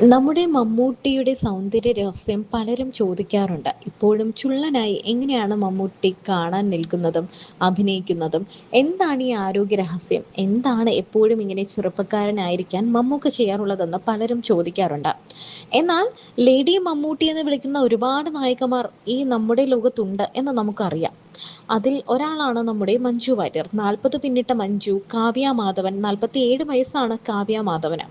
നമ്മുടെ മമ്മൂട്ടിയുടെ സൗന്ദര്യ രഹസ്യം പലരും ചോദിക്കാറുണ്ട്. ഇപ്പോഴും ചുള്ളനായി എങ്ങനെയാണ് മമ്മൂട്ടി കാണാൻ നിൽക്കുന്നതും അഭിനയിക്കുന്നതും? എന്താണ് ഈ ആരോഗ്യ രഹസ്യം? എന്താണ് എപ്പോഴും ഇങ്ങനെ ചെറുപ്പക്കാരനായിരിക്കാൻ മമ്മൂക്ക ചെയ്യാറുള്ളതെന്ന് പലരും ചോദിക്കാറുണ്ട്. എന്നാൽ ലേഡി മമ്മൂട്ടി എന്ന് വിളിക്കുന്ന ഒരുപാട് നായികമാർ ഈ നമ്മുടെ ലോകത്തുണ്ട് എന്ന് നമുക്കറിയാം. അതിൽ ഒരാളാണ് നമ്മുടെ മഞ്ജു വാര്യർ. 40 പിന്നിട്ട മഞ്ജു, കാവ്യ മാധവൻ. 47 വയസ്സാണ് കാവ്യ മാധവന്.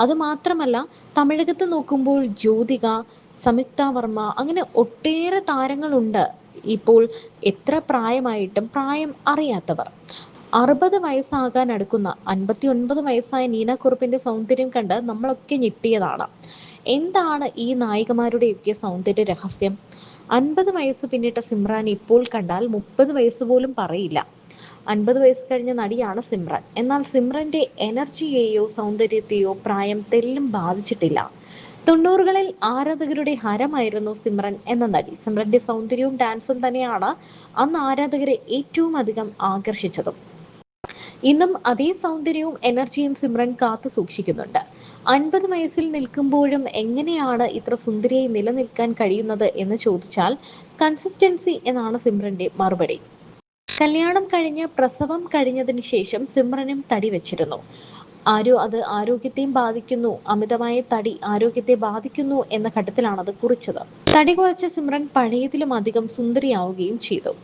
അതുമാത്രമല്ല, തമിഴകത്ത് നോക്കുമ്പോൾ ജ്യോതിക, സംയുക്ത വർമ്മ അങ്ങനെ ഒട്ടേറെ താരങ്ങളുണ്ട്. ഇപ്പോൾ എത്ര പ്രായമായിട്ടും പ്രായം അറിയാത്തവർ. 60 വയസ്സാകാൻ അടുക്കുന്ന 59 വയസ്സായ നീന കുറുപ്പിന്റെ സൗന്ദര്യം കണ്ട് നമ്മളൊക്കെ ഞെട്ടിയതാണ്. എന്താണ് ഈ നായികമാരുടെയൊക്കെ സൗന്ദര്യ രഹസ്യം? 50 വയസ്സ് പിന്നിട്ട സിമ്രാൻ ഇപ്പോൾ കണ്ടാൽ 30 വയസ്സ് പോലും പറയില്ല. 50 വയസ്സ് കഴിഞ്ഞ നടിയാണ് സിമ്രൻ. എന്നാൽ സിമ്രന്റെ എനർജിയെയോ സൗന്ദര്യത്തെയോ പ്രായം തെല്ലും ബാധിച്ചിട്ടില്ല. 90കളിൽ ആരാധകരുടെ ഹരമായിരുന്നു സിമ്രൻ എന്ന നടി. സിമ്രന്റെ സൗന്ദര്യവും ഡാൻസും തന്നെയാണ് അന്ന് ആരാധകരെ ഏറ്റവും അധികം ആകർഷിച്ചതും. ഇന്നും അതേ സൗന്ദര്യവും എനർജിയും സിമ്രൻ കാത്തു സൂക്ഷിക്കുന്നുണ്ട്. 50 വയസ്സിൽ നിൽക്കുമ്പോഴും എങ്ങനെയാണ് ഇത്ര സുന്ദരിയായി നിലനിൽക്കാൻ കഴിയുന്നത് എന്ന് ചോദിച്ചാൽ കൺസിസ്റ്റൻസി എന്നാണ് സിമ്രന്റെ മറുപടി. കല്യാണം കഴിഞ്ഞ് പ്രസവം കഴിഞ്ഞതിന് ശേഷം സിമ്രനും തടി വെച്ചിരുന്നു. അത് ആരോഗ്യത്തെയും ബാധിക്കുന്നു, അമിതമായ തടി ആരോഗ്യത്തെ ബാധിക്കുന്നു എന്ന ഘട്ടത്തിലാണ് അത് കുറിച്ചത്. തടി കുറച്ച സിമ്രൻ പഴയതിലും അധികം സുന്ദരിയാവുകയും ചെയ്തു.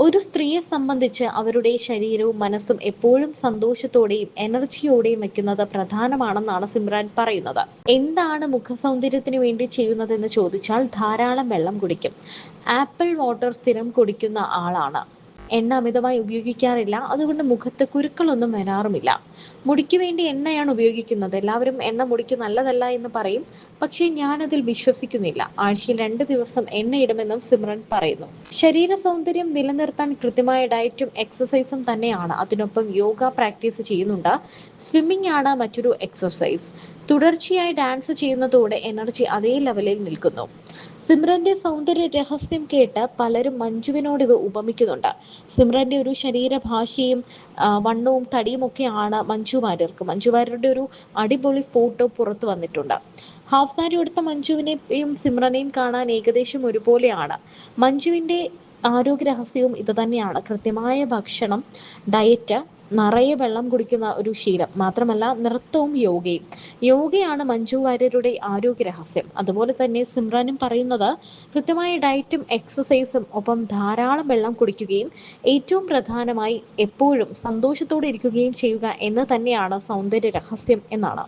ഒരു സ്ത്രീയെ സംബന്ധിച്ച് അവരുടെ ശരീരവും മനസ്സും എപ്പോഴും സന്തോഷത്തോടെയും എനർജിയോടെയും വെക്കുന്നത് പ്രധാനമാണെന്നാണ് സിമ്രാൻ പറയുന്നത്. എന്താണ് മുഖസൗന്ദര്യത്തിന് വേണ്ടി ചെയ്യുന്നതെന്ന് ചോദിച്ചാൽ ധാരാളം വെള്ളം കുടിക്കും. ആപ്പിൾ വാട്ടർ സ്ഥിരം കുടിക്കുന്ന ആളാണ്. എണ്ണ അമിതമായി ഉപയോഗിക്കാറില്ല. അതുകൊണ്ട് മുഖത്ത് കുരുക്കളൊന്നും വരാറുമില്ല. മുടിക്ക് വേണ്ടി എണ്ണയാണ് ഉപയോഗിക്കുന്നത്. എല്ലാവരും എണ്ണ മുടിക്ക് നല്ലതല്ല എന്ന് പറയും. പക്ഷേ ഞാനതിൽ വിശ്വസിക്കുന്നില്ല. ആഴ്ചയിൽ 2 ദിവസം എണ്ണയിടുമെന്നും സിമ്രൻ പറയുന്നു. ശരീര സൗന്ദര്യം നിലനിർത്താൻ കൃത്യമായ ഡയറ്റും എക്സസൈസും തന്നെയാണ്. അതിനൊപ്പം യോഗ പ്രാക്ടീസ് ചെയ്യുന്നുണ്ട്. സ്വിമ്മിംഗ് ആണ് മറ്റൊരു എക്സസൈസ്. തുടർച്ചയായി ഡാൻസ് ചെയ്യുന്നതോടെ എനർജി അതേ ലെവലിൽ നിൽക്കുന്നു. സിമ്രന്റെ സൗന്ദര്യ രഹസ്യം കേട്ട് പലരും മഞ്ജുവിനോട് ഇത് ഉപമിക്കുന്നുണ്ട്. സിമ്രന്റെ ഒരു ശരീരഭാഷയും വണ്ണവും തടിയും ഒക്കെയാണ് മഞ്ജു വാര്യരുടെ ഒരു അടിപൊളി ഫോട്ടോ പുറത്തു വന്നിട്ടുണ്ട്. ഹാഫ് സാരി ഉടുത്ത മഞ്ജുവിനെയും സിമ്രനെയും കാണാൻ ഏകദേശം ഒരുപോലെയാണ്. മഞ്ജുവിന്റെ ആരോഗ്യ രഹസ്യവും ഇത് തന്നെയാണ്. കൃത്യമായ ഭക്ഷണം, ഡയറ്റ്, നിറയെ വെള്ളം കുടിക്കുന്ന ഒരു ശീലം, മാത്രമല്ല നൃത്തവും യോഗയാണ് മഞ്ജു വാര്യരുടെ ആരോഗ്യ രഹസ്യം. അതുപോലെ തന്നെ സിമ്രനും പറയുന്നത് കൃത്യമായ ഡയറ്റും എക്സസൈസും ഒപ്പം ധാരാളം വെള്ളം കുടിക്കുകയും ഏറ്റവും പ്രധാനമായി എപ്പോഴും സന്തോഷത്തോടെ ഇരിക്കുകയും ചെയ്യുക എന്ന് തന്നെയാണ് സൗന്ദര്യ രഹസ്യം എന്നാണ്.